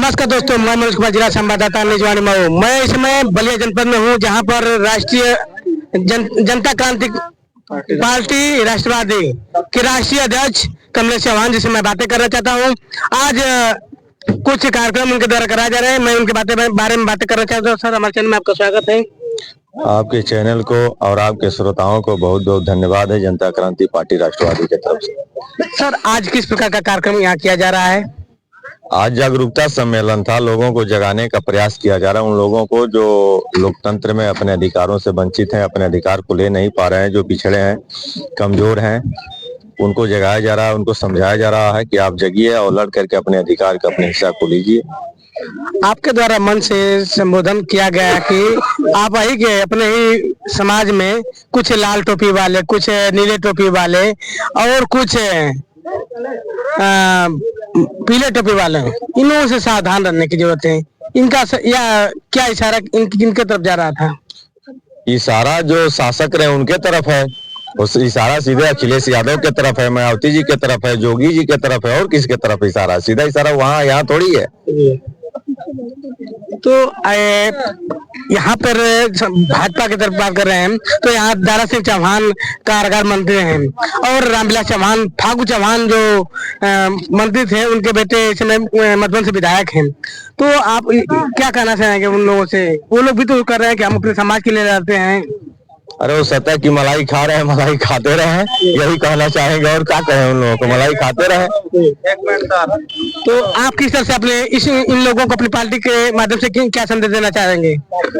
नमस्कार दोस्तों, मैं मनोज कुमार, जिला संवाददाता निजवानी मऊ। मैं इस समय बलिया जनपद में हूँ, जहाँ पर राष्ट्रीय जनता क्रांति पार्टी राष्ट्रवादी के राष्ट्रीय अध्यक्ष कमलेश चौहान जी से मैं बातें करना चाहता हूँ। आज कुछ कार्यक्रम उनके द्वारा कराए जा रहे हैं, मैं उनके बारे में बातें करना चाहता हूँ। सर, हमारे चैनल में आपका स्वागत है। आपके चैनल को और आपके श्रोताओं को बहुत बहुत धन्यवाद है जनता क्रांति पार्टी राष्ट्रवादी की तरफ से। सर, आज किस प्रकार का कार्यक्रम यहाँ किया जा रहा है? आज जागरूकता सम्मेलन था, लोगों को जगाने का प्रयास किया जा रहा है। उन लोगों को जो लोकतंत्र में अपने अधिकारों से वंचित हैं, अपने अधिकार को ले नहीं पा रहे हैं, जो पिछड़े हैं, कमजोर हैं, उनको जगाया जा रहा है, उनको समझाया जा रहा है कि आप जगिए और लड़ करके अपने अधिकार का, अपने हिस्सा को लीजिए। आपके द्वारा मन से संबोधन किया गया कि आप ही के अपने ही समाज में कुछ लाल टोपी वाले, कुछ नीले टोपी वाले और कुछ पीले टोपी वाले हैं, इनों से सावधान रहने की जरूरत है। इनका या क्या इशारा इनके तरफ जा रहा था? इशारा जो शासक रहे उनके तरफ है, उस इशारा सीधे अखिलेश यादव के तरफ है, मायावती जी के तरफ है, जोगी जी के तरफ है, और किसके तरफ इशारा? सीधा इशारा वहाँ यहाँ थोड़ी है। तो यहाँ पर भाजपा की तरफ बात कर रहे हैं तो यहाँ दारा सिंह चौहान कारागार मंत्री हैं और रामविलास चौहान, फागू चौहान जो मंत्री थे, उनके बेटे इस समय मधुबन से विधायक हैं। तो आप क्या कहना चाहेंगे उन लोगों से? वो लोग भी तो कर रहे हैं कि हम अपने समाज के लिए लड़ते हैं। अरे वो सतह की मलाई खा रहे हैं, मलाई खाते रहे, यही कहना चाहेंगे। और क्या कहें उन लोगों को, मलाई खाते रहे। तो आप किस तरह से अपने इन लोगों को अपनी पार्टी के माध्यम से क्या संदेश देना चाहेंगे?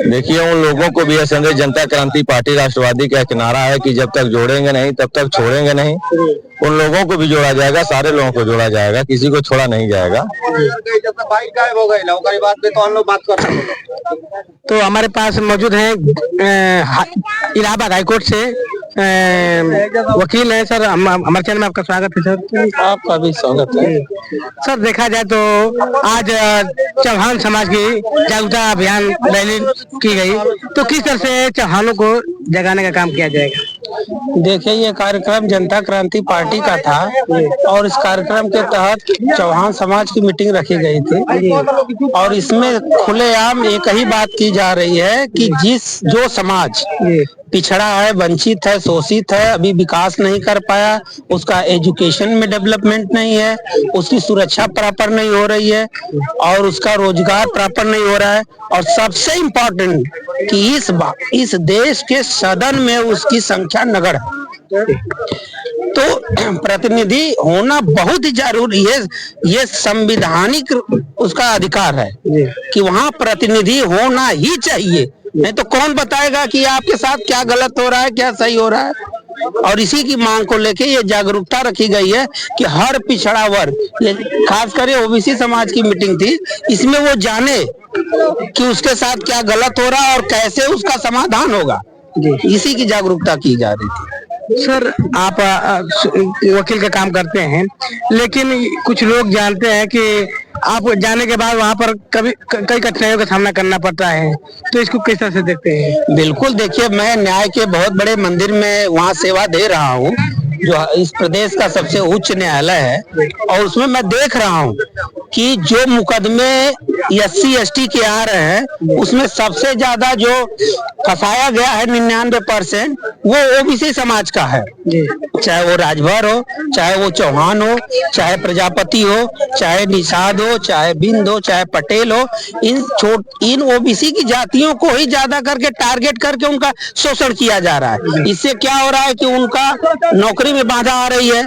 देखिए, उन लोगों को भी यह संदेश जनता क्रांति पार्टी राष्ट्रवादी का किनारा है कि जब तक जोड़ेंगे नहीं तब तक छोड़ेंगे नहीं। उन लोगों को भी जोड़ा जाएगा, सारे लोगों को जोड़ा जाएगा, किसी को छोड़ा नहीं जाएगा। तो हमारे पास मौजूद है इलाहाबाद हाईकोर्ट से वकील है। सर, हमारे चैनल में आपका स्वागत है। सर, आपका भी स्वागत है। सर, देखा जाए तो आज चौहान समाज की जागरूकता अभियान रैली की गई, तो किस तरह से चौहानों को जगाने का काम किया जाएगा? देखिए, ये कार्यक्रम जनता क्रांति पार्टी का था और इस कार्यक्रम के तहत चौहान समाज की मीटिंग रखी गई थी और इसमें खुलेआम एक ही बात की जा रही है कि जो समाज पिछड़ा है, वंचित है, शोषित है, अभी विकास नहीं कर पाया, उसका एजुकेशन में डेवलपमेंट नहीं है, उसकी सुरक्षा प्रॉपर नहीं हो रही है और उसका रोजगार प्रॉपर नहीं हो रहा है, और सबसे इम्पोर्टेंट कि इस देश के सदन में उसकी संख्या नगण्य है। तो प्रतिनिधि होना बहुत ही जरूरी है। ये संविधानिक उसका अधिकार है कि वहाँ प्रतिनिधि होना ही चाहिए, नहीं तो कौन बताएगा कि आपके साथ क्या गलत हो रहा है, क्या सही हो रहा है। और इसी की मांग को लेके ये जागरूकता रखी गई है कि हर पिछड़ा वर्ग, ये खास कर ओबीसी समाज की मीटिंग थी, इसमें वो जाने कि उसके साथ क्या गलत हो रहा है और कैसे उसका समाधान होगा। इसी की जागरूकता की जा रही थी। सर, आप वकील का काम करते हैं, लेकिन कुछ लोग जानते हैं कि आप जाने के बाद वहाँ पर कई कठिनाइयों का सामना करना पड़ता है, तो इसको किस तरह से देखते हैं? बिल्कुल, देखिए, मैं न्याय के बहुत बड़े मंदिर में वहाँ सेवा दे रहा हूँ, जो इस प्रदेश का सबसे उच्च न्यायालय है, और उसमें मैं देख रहा हूँ कि जो मुकदमे SC ST के आ रहे हैं उसमें सबसे ज्यादा जो फंसाया गया है 99% वो ओबीसी समाज का है। चाहे वो राजभर हो, चाहे वो चौहान हो, चाहे प्रजापति हो, चाहे निषाद हो, चाहे बिंद हो, चाहे पटेल हो, इन ओबीसी की जातियों को ही ज्यादा करके टारगेट करके उनका शोषण किया जा रहा है। इससे क्या हो रहा है कि उनका नौकरी में बाधा आ रही है,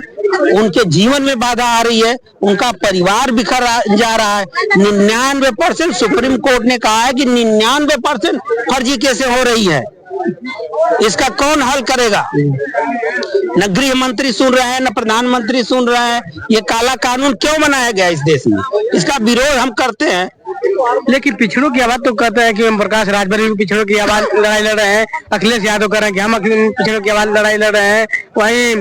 उनके जीवन में बाधा आ रही है, उनका परिवार बिखर जा रहा है। 99% सुप्रीम कोर्ट ने कहा है कि 99% फर्जी केसें हो रही है। इसका कौन हल करेगा? न गृह मंत्री सुन रहे हैं, न प्रधानमंत्री सुन रहे हैं। ये काला कानून क्यों बनाया गया इस देश में? इसका विरोध हम करते हैं। लेकिन पिछड़ों की आवाज तो कहते हैं कि हम प्रकाश राजभर भी पिछड़ों की आवाज लड़ाई लड़ रहे हैं, अखिलेश यादव कह रहे हैं कि हम पिछड़ों की आवाज लड़ाई लड़ रहे हैं, वहीं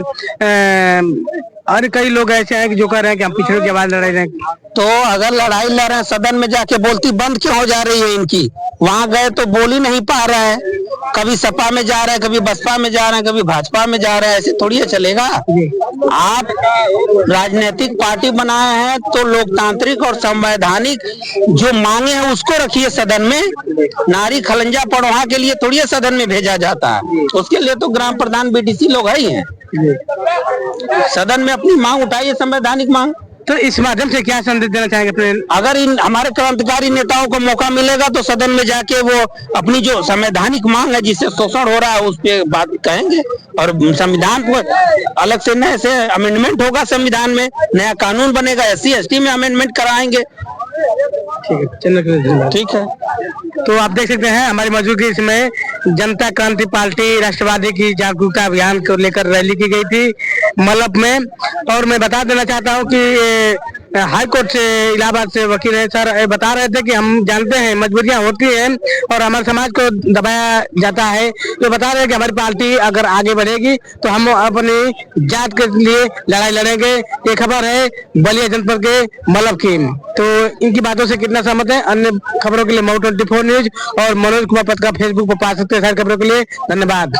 और कई लोग ऐसे हैं कि जो कह रहे हैं कि हम पिछड़ों की आवाज लड़ाई रहे हैं। तो अगर लड़ाई लड़ रहे हैं, सदन में जाके बोलती बंद क्यों हो जा रही है इनकी? वहां गए तो बोल ही नहीं पा रहे हैं। कभी सपा में जा रहे हैं, कभी बसपा में जा रहे हैं, कभी भाजपा में जा रहे हैं, ऐसे थोड़ी चलेगा। आप राजनीतिक पार्टी बनाए हैं तो लोकतांत्रिक और संवैधानिक जो मांगे हैं उसको रखिए सदन में। नारी खलंजा पड़ोहा के लिए थोड़ी सदन में भेजा जाता है, उसके लिए तो ग्राम प्रधान बीडीसी लोग ही हैं। सदन में अपनी मांग उठाइए, संवैधानिक मांग। तो इस माध्यम से क्या संदेश देना चाहेंगे अपने? अगर इन हमारे क्रांतिकारी नेताओं को मौका मिलेगा तो सदन में जाके वो अपनी जो संवैधानिक मांग है, जिससे शोषण हो रहा है, उस पे बात कहेंगे। और संविधान को अलग से नए से अमेंडमेंट होगा, संविधान में नया कानून बनेगा, SC ST में अमेंडमेंट कराएंगे। ठीक है। तो आप देख सकते हैं हमारी मौजूदगी इसमें जनता क्रांति पार्टी राष्ट्रवादी की जागरूकता अभियान को लेकर रैली की गई थी मलप में। और मैं बता देना चाहता हूं कि हाई कोर्ट से इलाहाबाद से वकील है सर, बता रहे थे कि हम जानते हैं मजबूरियां होती हैं और हमारे समाज को दबाया जाता है। तो बता रहे हैं कि हमारी पार्टी अगर आगे बढ़ेगी तो हम अपनी जात के लिए लड़ाई लड़ेंगे। ये खबर है बलिया जनपद के मलप की। तो इनकी बातों से कितना सहमत है? अन्य खबरों के लिए मऊ 24 न्यूज और मनोज कुमार पत्रकार फेसबुक पर पा सकते हैं। सारी खबरों के लिए धन्यवाद।